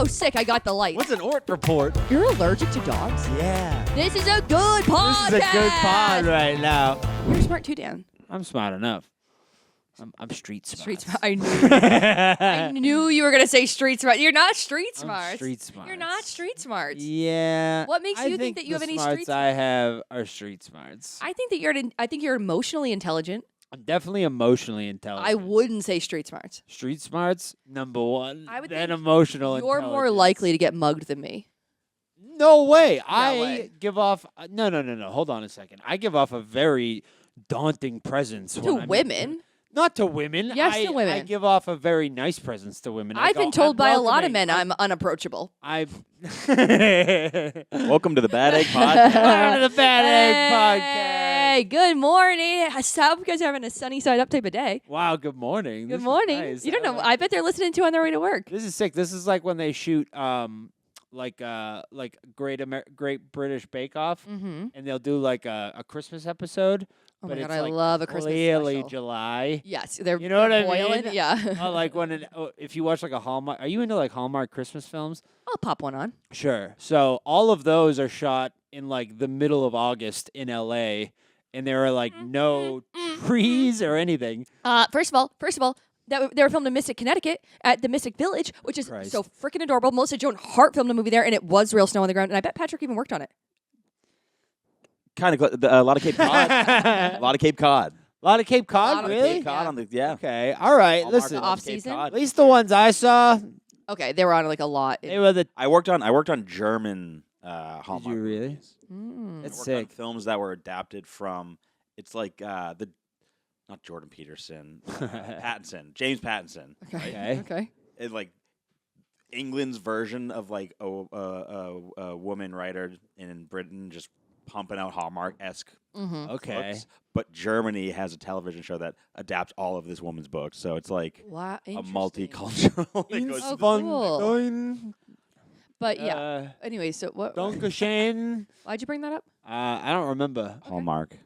Oh, sick. I got the light. What's an Ort report? You're allergic to dogs? Yeah. This is a good podcast. This is a good pod right now. You're smart too, Dan. I'm smart enough. I'm street smart. Street smart. I knew. I knew you were gonna say street smart. You're not street smart. Street smart. You're not street smart. Yeah. What makes you think that you have any street smarts I have are street smarts. I think that you're emotionally intelligent. I'm definitely emotionally intelligent. I wouldn't say street smarts. Street smarts, number one. I would then think emotional You're intelligence. more likely to get mugged than me. No way. way. Give off. No. Hold on a second. I give off a very daunting presence To when I'm- women. Not to women. Yes, to women. I give off a very nice presence to women. I've been told by a lot of men I'm unapproachable. I've. Welcome to the Bad Egg Podcast. Welcome to the Bad Egg Podcast. Hey, good morning. I hope you guys are having a sunny side up type of day. Wow, good morning. Good This is morning. nice. You don't know. I bet they're listening to on their way to work. This is sick. This is like when they shoot like Great British Bake Off, Mm-hmm. and they'll do like a Christmas episode. Oh but my God, it's I like love a Christmas clearly special. July. Yes, they're You know what I boiling. mean? Yeah. Like if you watch like a Hallmark, are you into like Hallmark Christmas films? I'll pop one on. Sure. So all of those are shot in like the middle of August in LA, and there are like no trees or anything. First of all, they were filmed in Mystic, Connecticut, at the Mystic Village, which is Christ. so freaking adorable. Melissa Joan Hart filmed a movie there, and it was real snow on the ground. And I bet Patrick even worked on it. Kind of a lot of Cape Cod. A lot of Cape Cod. A lot of Cape A Cod, lot of really? Cape Cod Yeah. on the yeah. Okay. All right. Hallmark Listen. loves Off Cape season? Cod. At least the ones I saw, Okay, they were on like a lot. they were the. I worked on German Hallmark. you really? movies. Mm. I That's worked sick. on films that were adapted from. It's like not Jordan Peterson, Pattinson, James Pattinson. Okay. Okay. It's like England's version of like a woman writer in Britain just pumping out Hallmark-esque Mm-hmm. Okay. books. But Germany has a television show that adapts all of this woman's books, so it's like Wow. a Interesting. multicultural. it goes Oh, to cool. But yeah. Uh, Anyway, so what? Dankeschön. Why'd you bring that up? I don't remember. Hallmark.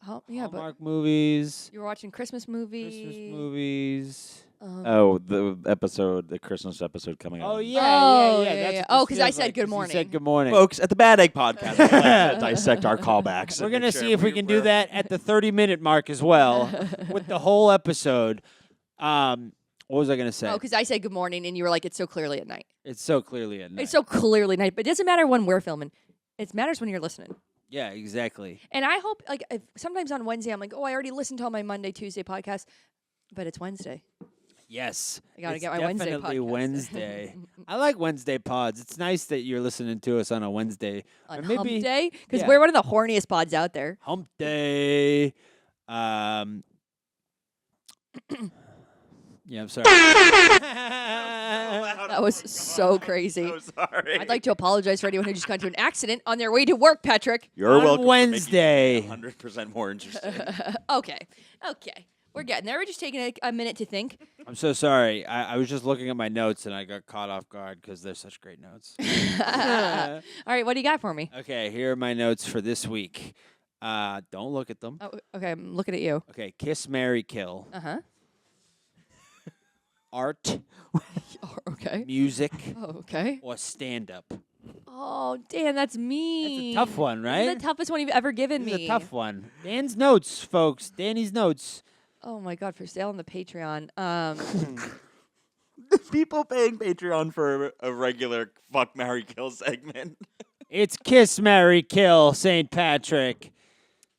Oh, yeah, but Hallmark movies, you were watching Christmas movies. Christmas movies. Oh, the Christmas episode coming out. Oh yeah, Oh, yeah. yeah, That's yeah. what Oh, this 'cause I feels said like, good 'cause you morning. said good morning. Folks, at the Bad Egg Podcast, we like to dissect our callbacks. We're and gonna make see sure if we can do we're- that at the 30-minute mark as well with the whole episode. What was I gonna say? Oh, because I said good morning, and you were like, "It's so clearly at night." It's so clearly at night. It's so clearly night, but it doesn't matter when we're filming. It matters when you're listening. Yeah, exactly. And I hope, like, if sometimes on Wednesday, I'm like, "Oh, I already listened to all my Monday, Tuesday podcast," but it's Wednesday. Yes. I gotta it's get my Wednesday definitely podcast. Wednesday. I like Wednesday pods. It's nice that you're listening to us on a Wednesday. On Or maybe Hump Day, because yeah. we're one of the horniest pods out there. Hump Day. Yeah, I'm sorry. That was so crazy. I'm sorry. I'd like to apologize for anyone who just got into an accident on their way to work, Patrick. You're On welcome. Wednesday. 100% more interesting. Okay. We're getting there. We're just taking a minute to think. I'm so sorry. I was just looking at my notes and I got caught off guard because they're such great notes. All right, what do you got for me? Okay, here are my notes for this week. Don't look at them. Oh, okay, I'm looking at you. Okay, kiss, marry, kill. Uh-huh. Art, Okay. music, Oh, okay. or stand-up. Oh, Dan, that's me. That's a tough one, This right? is the toughest one you've ever given This me. is a tough one. Dan's notes, folks. Danny's notes. Oh my God, for sale on the Patreon. People paying Patreon for a regular fuck, marry, kill segment. It's kiss, marry, kill, St. Patrick.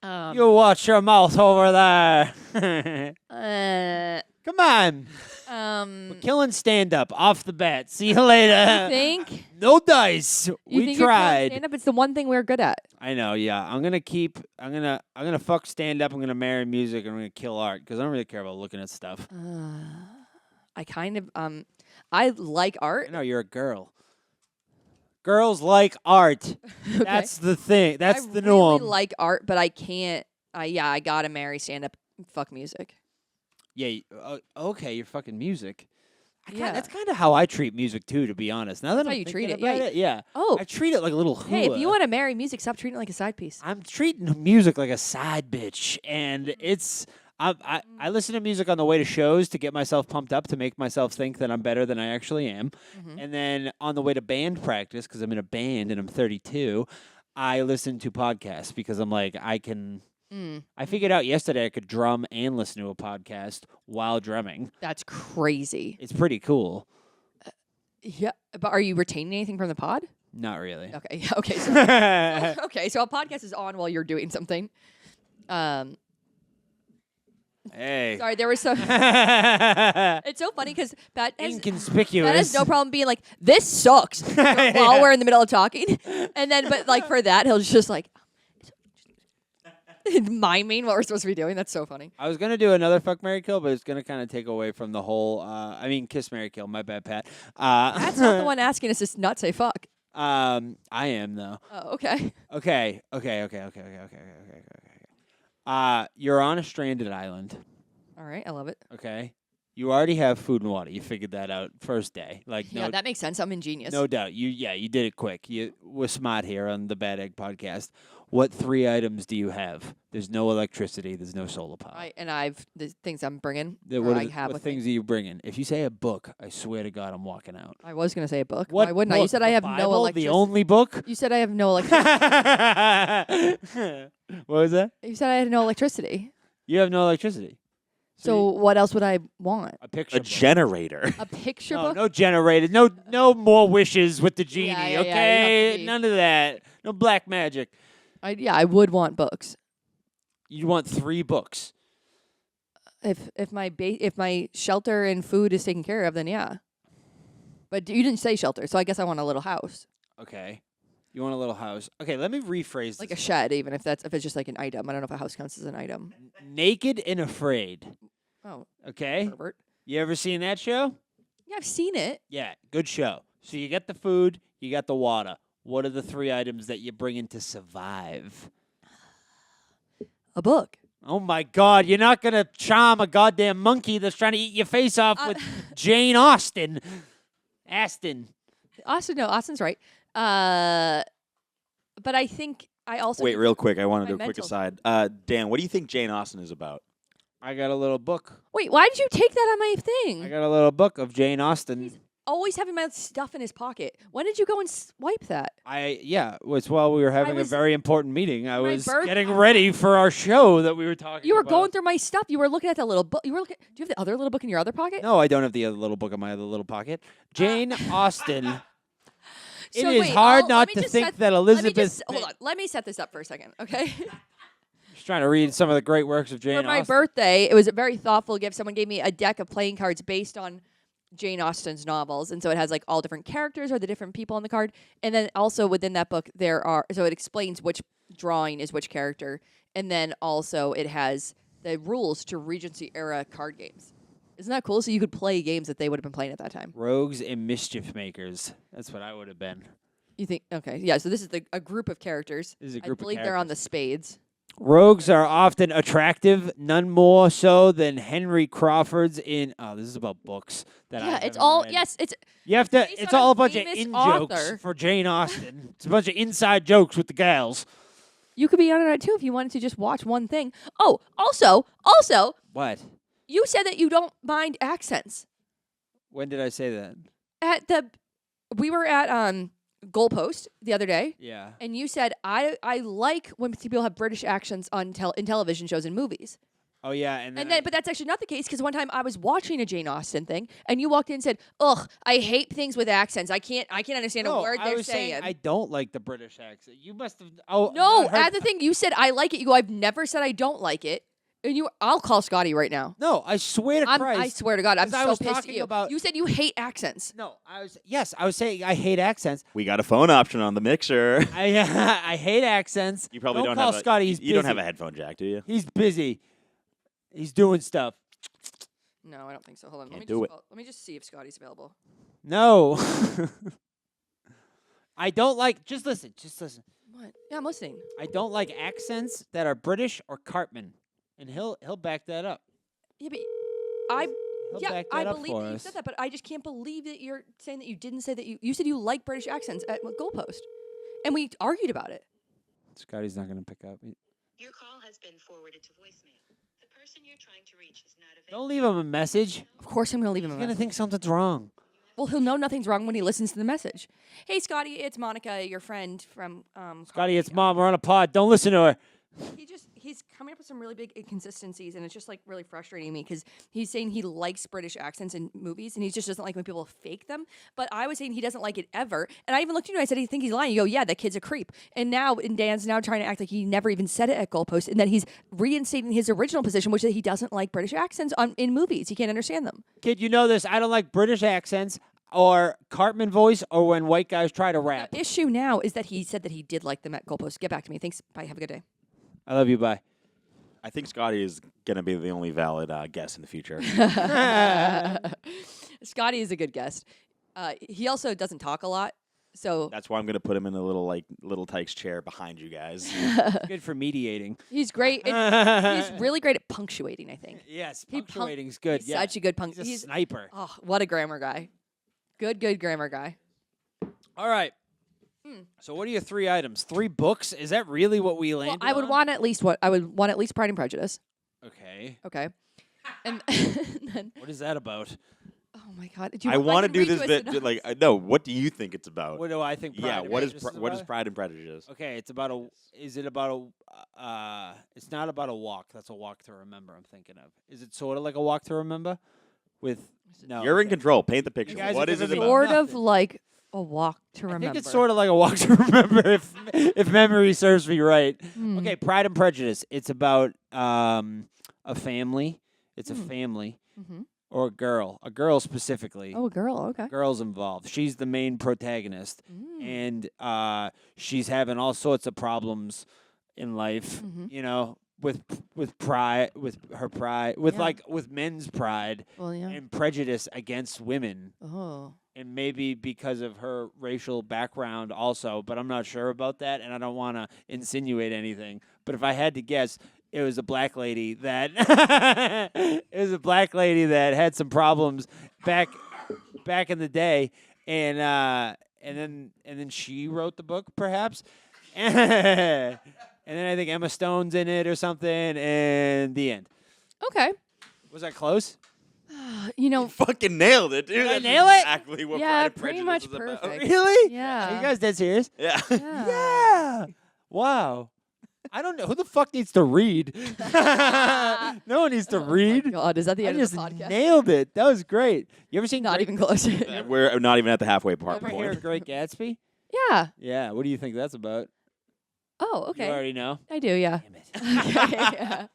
You watch your mouth over there. Come on. We're killing stand-up off the bat. See you later. think? No dice. You We think tried. Stand up. It's the one thing we're good at. I know, yeah. I'm gonna fuck stand-up. I'm gonna marry music. And I'm gonna kill art because I don't really care about looking at stuff. I kind of I like art. I know you're a girl. Girls like art. Okay. That's the thing. That's I the really norm. like art, but I can't. I gotta marry stand up. Fuck music. Yeah. Okay. You're fucking music. Yeah. That's kind of how I treat music too, to be honest. Now that That's how I'm you treat thinking it, yeah. about it, yeah. Oh, I treat it like a little hula. hey, if you want to marry music, stop treating it like a side piece. I'm treating music like a side bitch, and it's. I listen to music on the way to shows to get myself pumped up, to make myself think that I'm better than I actually am. Mm-hmm. And then on the way to band practice, because I'm in a band and I'm 32, I listen to podcasts because I'm like, I figured out yesterday I could drum and listen to a podcast while drumming. That's crazy. It's pretty cool. Yeah, but are you retaining anything from the pod? Not really. Okay, yeah, okay. So, okay, so a podcast is on while you're doing something. Hey. Sorry, there was some. It's so funny because Pat Inconspicuous. has no problem being like, "This sucks," while we're in the middle of talking, and then, but like for that, he'll just like miming what we're supposed to be doing. That's so funny. I was gonna do another fuck, marry, kill, but it's gonna kind of take away from the whole. Kiss, marry, kill. My bad, Pat. Pat's not the one asking us to not say fuck. I am though. Oh, okay. Okay. You're on a stranded island. All right, I love it. Okay. You already have food and water. You figured that out first day. Yeah, that makes sense. I'm ingenious. No doubt. You did it quick. You were smart here on the Bad Egg podcast. What 3 items do you have? There's no electricity. There's no solar power. I've the things I'm bringing. What things are you bringing? If you say a book, I swear to God, I'm walking out. I was gonna say a book. What Why wouldn't I? book? You said I have The no Bible? electricity. The only book? You said I have no electricity. What was that? You said I had no electricity. You have no electricity. So what else would I want? A picture A book. generator. A picture No, book? no generator. No more wishes with the genie, Yeah, you have okay? to be- None of that. No black magic. I would want books. You want 3 books. If my shelter and food is taken care of, then yeah. But you didn't say shelter, so I guess I want a little house, Okay. You want a little house. Okay, let me rephrase like a this. shed, even if it's just like an item. I don't know if a house counts as an item. Naked and Afraid. Oh, Okay? pervert. You ever seen that show? Yeah, I've seen it. Yeah, good show. So you got the food, you got the water. What are the 3 items that you bring in to survive? A book. Oh my God, you're not going to charm a goddamn monkey that's trying to eat your face off with Jane Austen. Austin's right. But I think I also Wait, real quick. I want to do a my quick mental- aside. Dan, what do you think Jane Austen is about? I got a little book. Wait. Why did you take that on my I thing? got a little book of Jane Austen. Always having my stuff in his pocket. When did you go and swipe that? It was while we were having a was- very important meeting. I my was birth- getting ready for our show that we were talking You were about. going through my stuff. You were looking at that little book. You were looking. Do you have the other little book in your other pocket? No, I don't have the other little book in my other little pocket. Jane Austen. It So is wait, hard let not me to just think set- that Let me Elizabeth. just hold on. Let me set this up for a second, okay? Just trying to read some of the great works of Jane For my Austen. birthday, it was a very thoughtful gift. Someone gave me a deck of playing cards based on Jane Austen's novels, and so it has like all different characters or the different people on the card, and then also within that book so it explains which drawing is which character, and then also it has the rules to Regency era card games. Isn't that cool? So you could play games that they would have been playing at that time. Rogues and mischief makers. That's what I would have been. You think? Okay, yeah. So this is a group of characters. This is a group I believe of they're on the characters. spades. Rogues are often attractive, none more so than Henry Crawford's in. Oh, this is about books that I Yeah, it's haven't all read. yes. It's You have to. based It's on all a a bunch of famous in author. jokes for Jane Austen. It's a bunch of inside jokes with the gals. you could be on it too if you wanted to just watch one thing. Oh, also, What? you said that you don't mind accents. When did I say that? We were at Goalpost the other day, Yeah. and you said I like when people have British accents on in television shows and movies. Oh yeah, and then, And then, but that's actually not the case because one time I was watching a Jane Austen thing, and you walked in and said, "Ugh, I hate things with accents. I can't understand a word I they're was saying saying." I don't like the British accent. You must have. Oh No, not heard- at the thing you said I like it. You go, I've never said I don't like it. And I'll call Scotty right now. No, I swear to I Christ. swear to God, I'm 'Cause I so was pissed at talking you. about- You said you hate accents. No, I was saying I hate accents. We got a phone option on the mixer. I hate accents. You probably don't call have Scotty. He's you don't busy. have a headphone jack, do you? He's busy. He's doing stuff. No, I don't think so. Hold on. Can't do it. Let me just see if Scotty's available. No. I don't like. Just listen. What? Yeah, I'm listening. I don't like accents that are British or Cartman, and he'll back that up. Yeah, but He'll back that I up believe for that you us. said that, but I just can't believe that you're saying that you didn't say that you said you like British accents at Goalpost, and we argued about it. Scotty's not going to pick up. Your call has been forwarded to voicemail. The person Don't leave him a message. Of course, I'm gonna leave him. He's A gonna message. think something's wrong. Well, he'll know nothing's wrong when he listens to the message. Hey, Scotty, it's Monica, your friend from. Scotty, it's Mom. We're on a pod. Don't listen to her. He's coming up with some really big inconsistencies, and it's just like really frustrating me because he's saying he likes British accents in movies, and he just doesn't like when people fake them. But I was saying he doesn't like it ever, and I even looked at you and I said, "I think he's lying." You go, "Yeah, that kid's a creep." And Dan's now trying to act like he never even said it at Goalpost, and then he's reinstating his original position, which is that he doesn't like British accents in movies. He can't understand them. Kid, you know this. I don't like British accents or Cartman voice or when white guys try to rap. The issue now is that he said that he did like them at Goalpost. Get back to me. Thanks. Bye. Have a good day. I love you. Bye. I think Scotty is going to be the only valid guest in the future. Scotty is a good guest. He also doesn't talk a lot, so That's why I'm going to put him in the little Tyke's chair behind you guys. Good for mediating. he's great. He's really great at punctuating, I think. Yes, He punctuating's good. He's Yeah. such a good He's a He's sniper. oh, what a grammar guy. Good grammar guy. All right. So what are your 3 items? 3 books? Is that really what we Well, landed I would on? want at least Pride and Prejudice. Okay. Okay. And then, What is that about? oh my God, do you I want want to do read this you a bit. synopsis? No, what do you think it's about? What do I think? Pride Yeah, and what is Prejudice what is about? Pride and Prejudice? Okay, it's about a. Is it about a? It's not about a walk. That's a walk to remember. I'm thinking of. Is it sort of like a walk to remember? With no. You're in okay. control. Paint the picture. You guys What are is it giving me about? Sort of Nothing. like a walk to I remember. think it's sort of like a walk to remember if memory serves me right. Okay, Pride and Prejudice. It's about a family. It's a family Mhm. or a girl specifically. Oh, a girl. Okay. Girl's involved. She's the main protagonist, and she's having all sorts of problems in life. Mhm. You know, with pride, with her pride, with Yeah. with men's pride Well, yeah. and prejudice against women. Oh. And maybe because of her racial background also, but I'm not sure about that, and I don't want to insinuate anything. But if I had to guess, it was a black lady that had some problems back in the day, and then she wrote the book, perhaps, and then I think Emma Stone's in it or something, and the end. Okay. Was that close? You know, Fucking nailed it, dude. Did I That's nail it? Exactly what Yeah, Pride and pretty Prejudice much is about. perfect. Really? Yeah. Are you guys dead serious? Yeah. Yeah. Wow. I don't know. Who the fuck needs to read? No one needs to read. God, is that the I end just of the podcast? nailed it. That was great. You ever seen Not Great, even close. We're not even at the halfway part ever hear point. of Great Gatsby? Yeah. Yeah. What do you think that's about? Oh, okay. You already know. I do, yeah. Damn it. Okay, yeah.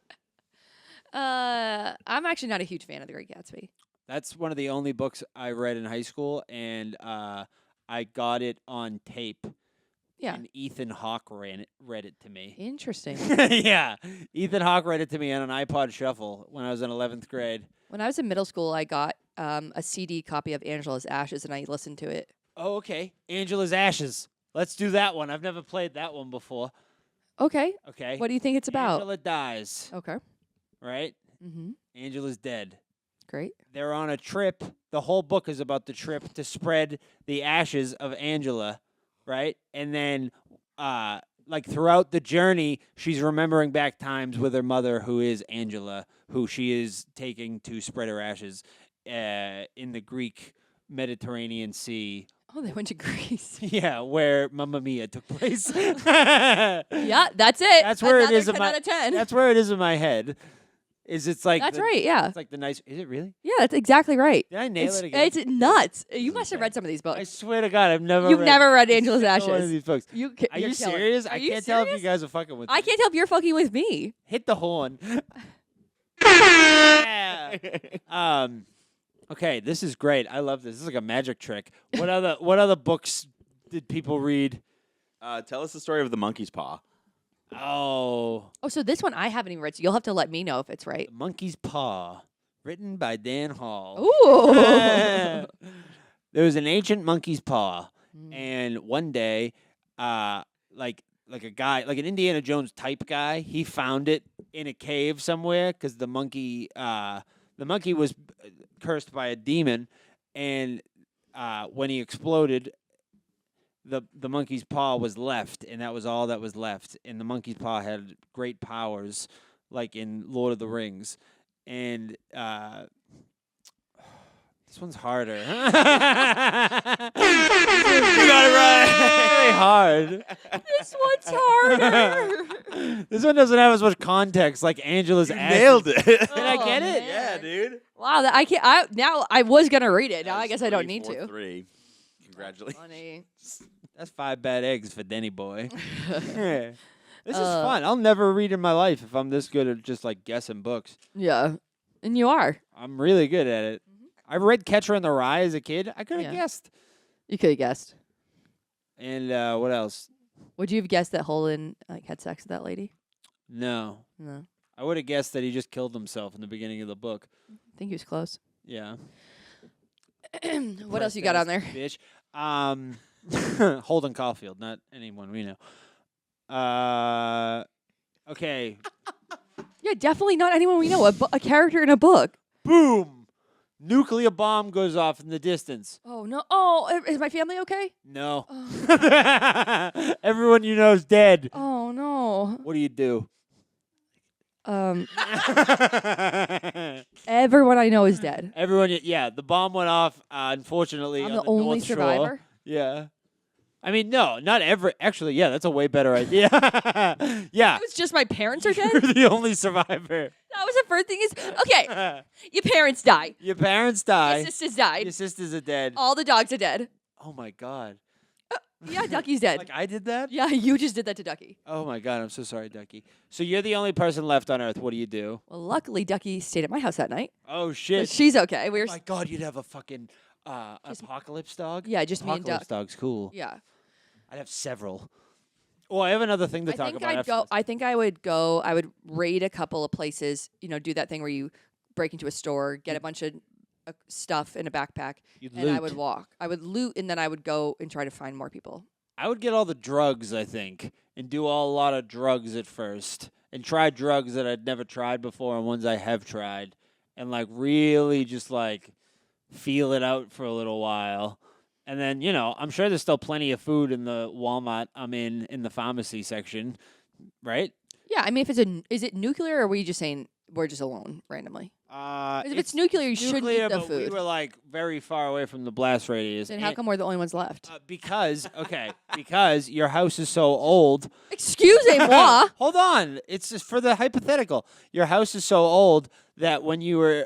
I'm actually not a huge fan of The Great Gatsby. That's one of the only books I read in high school, and I got it on tape. Yeah. And Ethan Hawke read it to me. Interesting. Yeah. Ethan Hawke read it to me on an iPod Shuffle when I was in 11th grade. When I was in middle school, I got a CD copy of Angela's Ashes, and I listened to it. Oh, okay. Angela's Ashes. Let's do that one. I've never played that one before. Okay. Okay. What do you think it's about? Angela dies, Okay. right? Mm-hmm. Angela's dead. Great. They're on a trip. The whole book is about the trip to spread the ashes of Angela, right? And then, like throughout the journey, she's remembering back times with her mother, who is Angela, who she is taking to spread her ashes in the Greek Mediterranean Sea. Oh, they went to Greece. Yeah, where Mamma Mia took place. Yeah, that's it. That's where it Another is in 10 my. out of 10. That's where it is in my head. It's like That's the- right, yeah. It's like the nice. Is it really? Yeah, that's exactly right. Did I nail It's, it again? it's nuts. You must have read some of these I books. swear to God, I've never. You've read never read a Angela's single one of Ashes. these books. You're Are you killing it. serious? Are I you can't tell if you serious? guys are fucking with I me. can't tell if you're fucking with me. Hit the horn. Yeah. Okay, this is great. I love this. This is like a magic trick. What other books did people read? Tell us the story of the monkey's paw. Oh, Oh, so this one I haven't even read, so you'll have to let me know if it's right. The Monkey's Paw, written by Dan Hall. Ooh. There was an ancient monkey's paw, Mm. and one day, like a guy, like an Indiana Jones type guy, he found it in a cave somewhere because the monkey was cursed by a demon, and when he exploded, the monkey's paw was left, and that was all that was left. And the monkey's paw had great powers, like in Lord of the Rings, and this one's harder. You got it right. Really hard. This one's harder. This one doesn't have as much context like Angela's. Nailed it. Did I get it? man. Yeah, dude. Wow, I can't. Now I was gonna read it. Now I guess I don't need to. 3. Congratulations. Funny. That's 5 bad eggs for Denny boy. Yeah. This is fun. I'll never read in my life if I'm this good at just like guessing books. Yeah, and you are. I'm really good at it. I read Catcher in the Rye as a kid. I could have Yeah. guessed. You could have guessed. And what else? Would you have guessed that Holden had sex with that lady? No. No, I would have guessed that he just killed himself in the beginning of the book. I think he was close. Yeah. What else you got on there? Bitch. Holden Caulfield, not anyone we know. Okay. Yeah, definitely not anyone we know. A character in a book. Boom. Nuclear bomb goes off in the distance. Oh no! Oh, is my family okay? No. Oh, Everyone you know is dead. oh no. What do you do? Everyone I know is dead. Everyone, yeah, the bomb went off. Unfortunately, I'm on the the only North Shore. survivor. Yeah. I mean, no, not every. Actually, yeah, that's a way better idea. Yeah. It was just my parents are dead. You're the only survivor. That was the first thing. Is okay. Your parents die. Your parents die. Your sisters died. Your sisters are dead. All the dogs are dead. Oh my god. Yeah, Ducky's dead. Like I did that? Yeah, you just did that to Ducky. Oh my god, I'm so sorry, Ducky. So you're the only person left on Earth. What do you do? Well, luckily Ducky stayed at my house that night. Oh So shit. she's okay. We were. Oh my god, you'd have a fucking apocalypse dog? Yeah, just me and Apocalypse Duck. dog's cool. Yeah. I'd have several. Oh, I have another thing to I talk think about. I'd after go. this. I think I would go. I would raid a couple of places. Do that thing where you break into a store, get a bunch of stuff in a backpack, You'd and I loot. would walk. I would loot, and then I would go and try to find more people. I would get all the drugs, I think, and do a lot of drugs at first, and try drugs that I'd never tried before and ones I have tried, and like really just like feel it out for a little while. And then, I'm sure there's still plenty of food in the Walmart I'm in the pharmacy section, right? Yeah, I mean, if is it nuclear, or are we just saying we're just alone randomly? 'Cause if it's nuclear, you shouldn't nuclear, eat the but food. we were like very far away from the blast radius. Then how come we're the only ones left? Because your house is so old. Excusez-moi. Hold on. It's just for the hypothetical. Your house is so old that when you were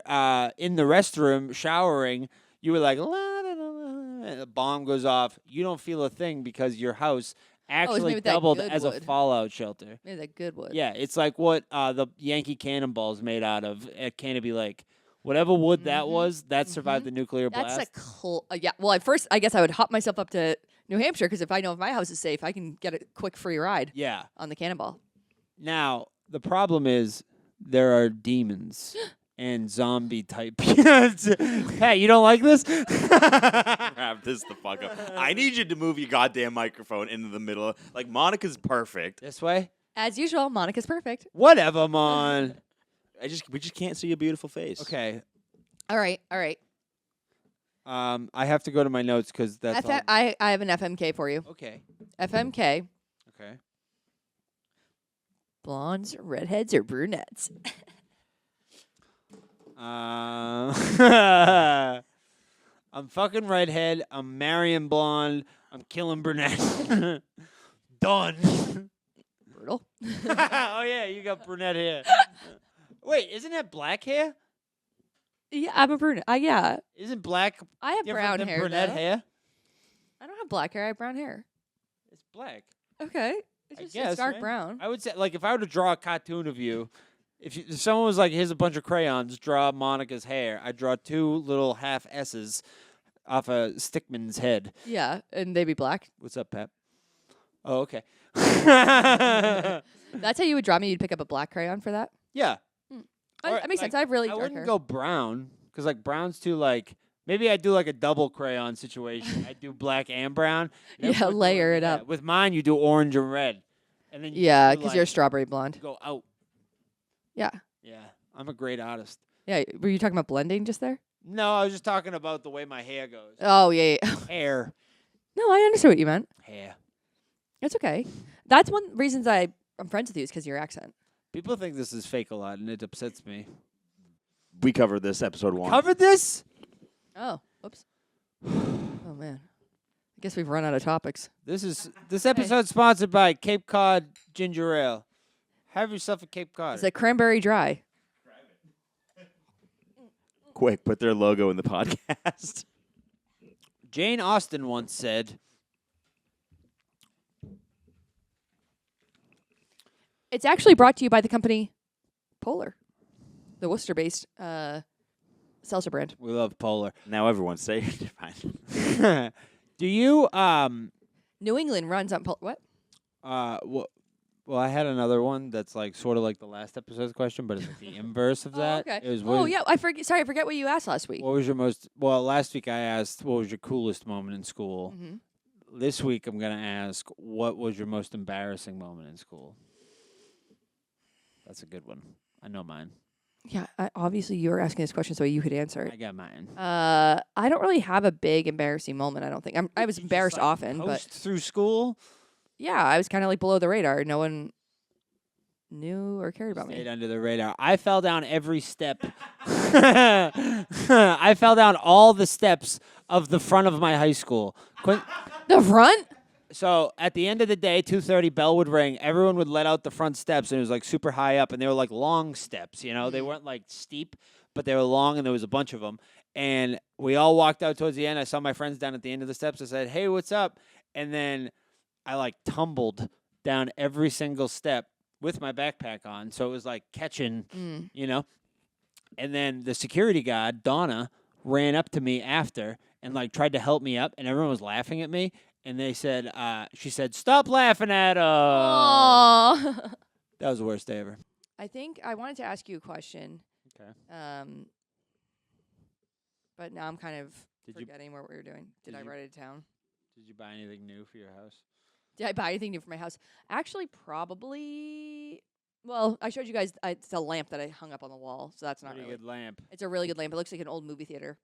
in the restroom showering, you were like, la, la, la, la, and the bomb goes off. You don't feel a thing because your house actually maybe that doubled good as a wood. fallout shelter. Maybe that good wood. Yeah, it's like what the Yankee Cannonball's made out of at Canopy Lake. Whatever wood that was, that survived the nuclear blast. That's yeah. Well, at first, I guess I would hop myself up to New Hampshire because if I know if my house is safe, I can get a quick free ride Yeah. on the Cannonball. Now, the problem is there are demons and zombie type. Hey, you don't like this? Wrap this the fuck up. I need you to move your goddamn microphone into the middle. Like, Monica's perfect. This way? As usual, Monica's perfect. Whatever, man. We just can't see your beautiful face. Okay. All right. I have to go to my notes because that's all. I have an FMK for you. Okay. FMK. Okay. Blondes, redheads, or brunettes? I'm fucking redhead. I'm marrying blonde. I'm killing brunette. Done. Brutal. Oh yeah, you got brunette hair. Wait, isn't that black hair? Yeah, I'm a brunette. Yeah. Isn't black I have different brown than hair. brunette though. hair? I don't have black hair. I have brown hair. It's black. Okay. It's I just guess, it's dark right? brown. I would say, like, if I were to draw a cartoon of you, if someone was like, "Here's a bunch of crayons, draw Monica's hair," I'd draw 2 little half S's off a stickman's head. Yeah, and they'd be black. What's up, Pep? Oh, okay. That's how you would draw me. You'd pick up a black crayon for that. Yeah. Or, That makes like, sense. I have really I dark wouldn't hair. go brown because like brown's too like. Maybe I'd do like a double crayon situation. I'd do black and brown. Yeah, Everyone would do layer it yeah. up. With mine, you do orange and red, and then you Yeah, do, because like, you're a strawberry blonde. go out. Yeah. Yeah, I'm a great artist. Yeah. Were you talking about blending just there? No, I was just talking about the way my hair goes. Oh, yeah. Hair, No, I understood what you meant. hair. It's okay. That's one reasons I'm friends with you is because your accent. People think this is fake a lot, and it upsets me. We covered this episode 1. Covered this? Oh, oops. Oh man, I guess we've run out of topics. This episode sponsored by Cape Cod Ginger Ale. Have yourself a Cape Cod. It's a cranberry dry. Quick, put their logo in the podcast. Jane Austen once said, It's actually brought to you by the company Polar, the Worcester-based seltzer brand. we love Polar. Now everyone's saying it. Fine. Do you, New England runs on Polar. What? well, I had another one that's like sort of like the last episode's question, but it's like the inverse of that. Oh, okay. It was Yeah, I forget. Sorry, I forget what you asked last week. What was your last week I asked, what was your coolest moment in school? Mm-hmm. This week I'm going to ask, what was your most embarrassing moment in school? That's a good one. I know mine. Yeah, obviously you were asking this question so you could answer it. I got mine. I don't really have a big embarrassing moment. I don't think I was embarrassed often, but Post through school? yeah, I was kind of like below the radar. No one knew or cared about Stayed me. under the radar. I fell down every step. I fell down all the steps of the front of my high school. The front? So at the end of the day, 2:30, bell would ring. Everyone would let out the front steps, and it was like super high up, and they were like long steps. You know, they weren't like steep, but they were long, and there was a bunch of them. And we all walked out towards the end. I saw my friends down at the end of the steps. I said, "Hey, what's up?" And then I like tumbled down every single step with my backpack on, so it was like catching, you know. And then the security guard, Donna, ran up to me after and like tried to help me up, and everyone was laughing at me. And they said, she said, "Stop laughing at us." Aww. That was the worst day ever. I think I wanted to ask you a question. Okay. But now I'm kind of Did you forgetting what we were doing. Did I you- write it down? Did you buy anything new for your house? Did I buy anything new for my house? Actually, probably. Well, I showed you guys. It's a lamp that I hung up on the wall, so that's not Pretty really. good lamp. It's a really good lamp. It looks like an old movie theater.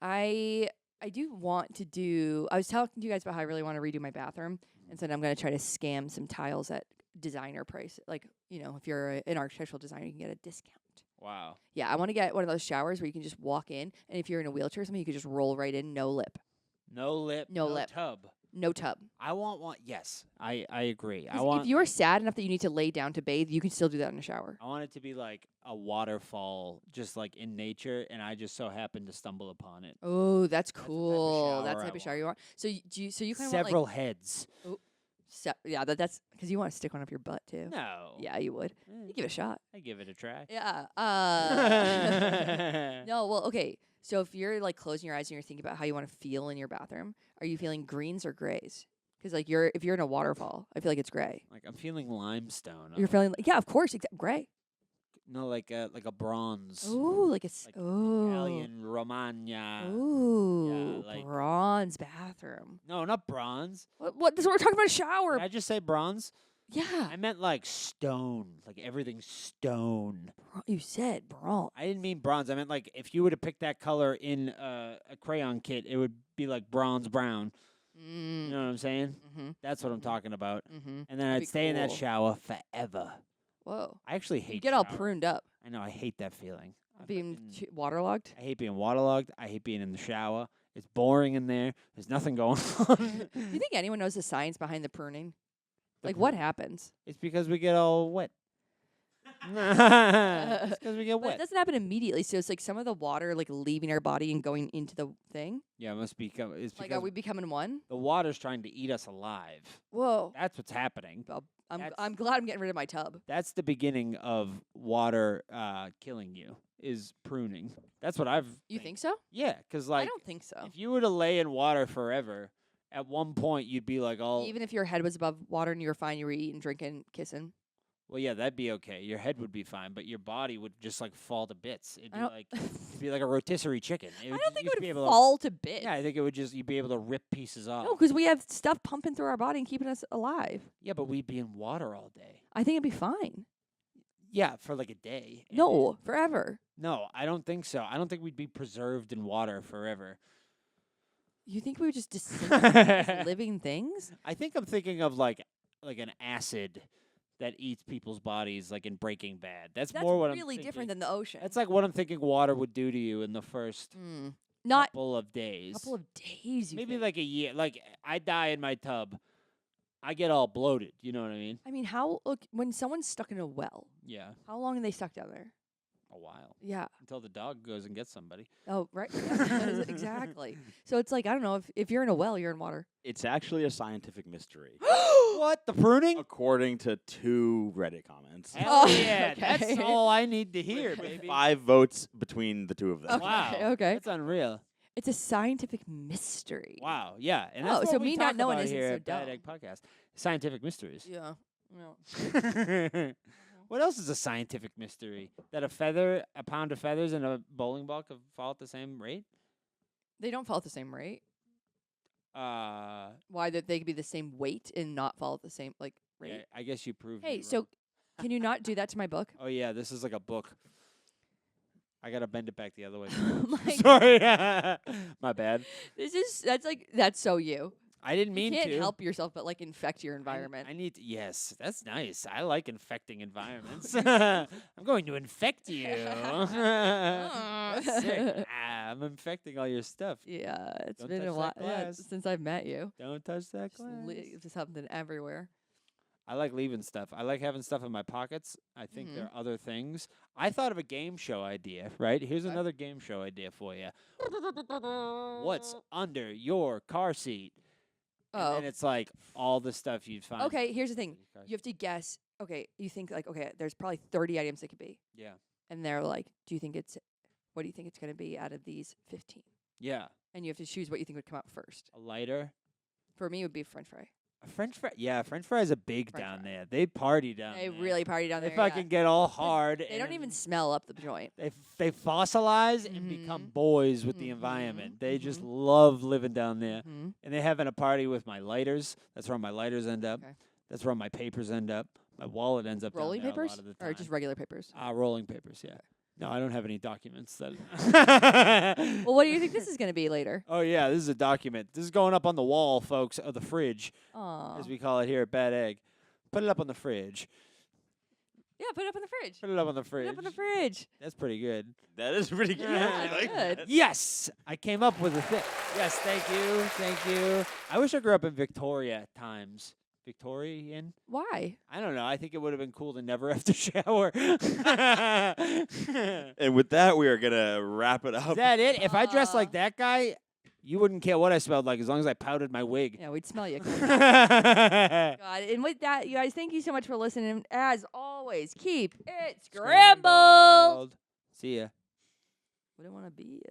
I do want to do. I was talking to you guys about how I really want to redo my bathroom, and said I'm going to try to scam some tiles at designer price. Like, you know, if you're an architectural designer, you can get a discount. Wow. Yeah, I want to get one of those showers where you can just walk in, and if you're in a wheelchair or something, you can just roll right in, no lip, No lip. No lip. tub. no tub. I want one. Yes, I agree. I 'Cause want. if you're sad enough that you need to lay down to bathe, you can still do that in a shower. I want it to be like a waterfall, just like in nature, and I just so happen to stumble upon it. Oh, that's the type of cool. That's shower the type I of shower you want. So you kind of Several want heads. like yeah, that's because you want to stick one up your butt too. No. Yeah, you would. Eh, You give it a shot. I give it a try. Yeah. No. Well, okay. So if you're like closing your eyes and you're thinking about how you want to feel in your bathroom, are you feeling greens or grays? Because like if you're in a waterfall, I feel like it's gray. Like I'm feeling limestone. You're feeling yeah, of course, gray. No, like a bronze. Ooh, like it's Like oh. Italian Romagna. Ooh, like- bronze bathroom. No, not bronze. What? This is what we're talking about. A shower. Did I just say bronze? Yeah. I meant like stone. Like everything's stone. You said bronze. I didn't mean bronze. I meant like if you were to pick that color in a crayon kit, it would be like bronze brown. You know what I'm saying? Mm-hmm. That's what I'm talking about. Mm-hmm. And then That'd I'd be stay in that cool. shower forever. Whoa. I actually hate You get all shower. pruned up, I know. I hate that feeling. I being fucking- waterlogged. I hate being waterlogged. I hate being in the shower. It's boring in there. There's nothing going on. Do you think anyone knows the science behind the pruning? The Like, what prun- happens? It's because we get all wet. It's because we get But it wet. doesn't happen immediately. So it's like some of the water like leaving our body and going into the thing. Yeah, it must be. It's Like, because are we becoming one? the water's trying to eat us alive. Whoa. That's what's happening. Well, That's- I'm glad I'm getting rid of my tub. That's the beginning of water killing you. Is pruning. That's what I've. You think so? Yeah, because I like don't think so. if you were to lay in water forever, at one point you'd be like all. Even if your head was above water and you were fine, you were eating, drinking, kissing. Well, yeah, that'd be okay. Your head would be fine, but your body would just like fall to bits. It'd I be don't- like it'd be like a rotisserie chicken. I It would don't think you'd it be would able fall to bits. Yeah, I think it would just you'd be able to rip pieces off. No, because we have stuff pumping through our body and keeping us alive. Yeah, but we'd be in water all day. I think it'd be fine. Yeah, for like a day. and No, forever. no, I don't think so. I don't think we'd be preserved in water forever. You think we would just disintegrate as living things? I think I'm thinking of like an acid that eats people's bodies, like in Breaking Bad. That's That's more what I'm really thinking. different than the ocean. That's like what I'm thinking water would do to you in the first not couple of days. couple of days. You Maybe think? like a year. Like I die in my tub, I get all bloated. You know what I mean? I mean, when someone's stuck in a well, Yeah, how long are they stuck down there? a while Yeah. until the dog goes and gets somebody. Oh, right. Yeah, exactly. So it's like I don't know if you're in a well, you're in water. It's actually a scientific mystery, What, the pruning? according to 2 Reddit comments. Hell Oh, yeah, okay. that's all I need to hear, With baby. 5 votes between the 2 of them. Okay, Wow, okay. that's unreal. It's a scientific mystery. Wow, yeah, and Oh, that's what so we me not talk knowing about isn't here so at Bad dumb. Egg Podcast. Scientific mysteries. Yeah. Yeah. What else is a scientific mystery? That a pound of feathers, and a bowling ball could fall at the same rate? They don't fall at the same rate. Uh, Why that they could be the same weight and not fall at the same rate? yeah, I guess you proved. Hey, me so wrong. can you not do that to my book? Oh yeah, this is like a book. I gotta bend it back the other way. My Sorry, my bad. That's so you. I didn't mean you can't to. help yourself but like infect your environment. I need to. Yes, that's nice. I like infecting environments. I'm going to infect you. That's sick. I'm infecting all your stuff. Yeah, it's Don't been a touch while that glass. since I've met you. Don't touch that Just glass. something everywhere. I like leaving stuff. I like having stuff in my pockets. I think there are other things. I thought of a game show idea, right? Here's another game show idea for you. What's under your car seat? Oh. And it's like all the stuff you'd find. Okay, here's the thing. in your car You have to guess. Okay, you think like, okay, there's probably 30 items it could be. seat. Yeah. And they're like, what do you think it's going to be out of these 15? Yeah. And you have to choose what you think would come out first. A lighter. For me, it would be French fry. A French fry. Yeah, French fries are big French down fry. there. They party down They there. really party down They there. fucking get all hard. They don't even and smell up the joint. They fossilize and become Mhm. boys with the Mhm. environment. They just Mhm. love living down there. Mhm. And they're having a party with my lighters. That's where my lighters end up. Okay. That's where my papers end up. My wallet ends up down Rolling there a papers lot of the or time. just regular papers? Rolling papers, yeah. No, I don't have any documents. That Well, what do you think this is going to be later? Oh, yeah, this is a document. This is going up on the wall, folks, of the fridge, Aw. as we call it here at Bad Egg. Put it up on the fridge. Yeah, put it up in the fridge. Put it up on the Put fridge. it up in the fridge. That's pretty good. That is pretty good. Yeah, I like good. that. Yes, I came up with a thing. Yes, thank you, thank you. I wish I grew up in Victoria times. Victorian? Why? I don't know. I think it would have been cool to never have to shower. Is And with that, we are gonna wrap it up. that it? If I dressed Aw. like that guy, you wouldn't care what I smelled like as long as I powdered my wig. Yeah, we'd smell you. Scrambled. God. And with that, you guys, thank you so much for listening. And as always, keep it scrambled. See ya. Wouldn't want to be.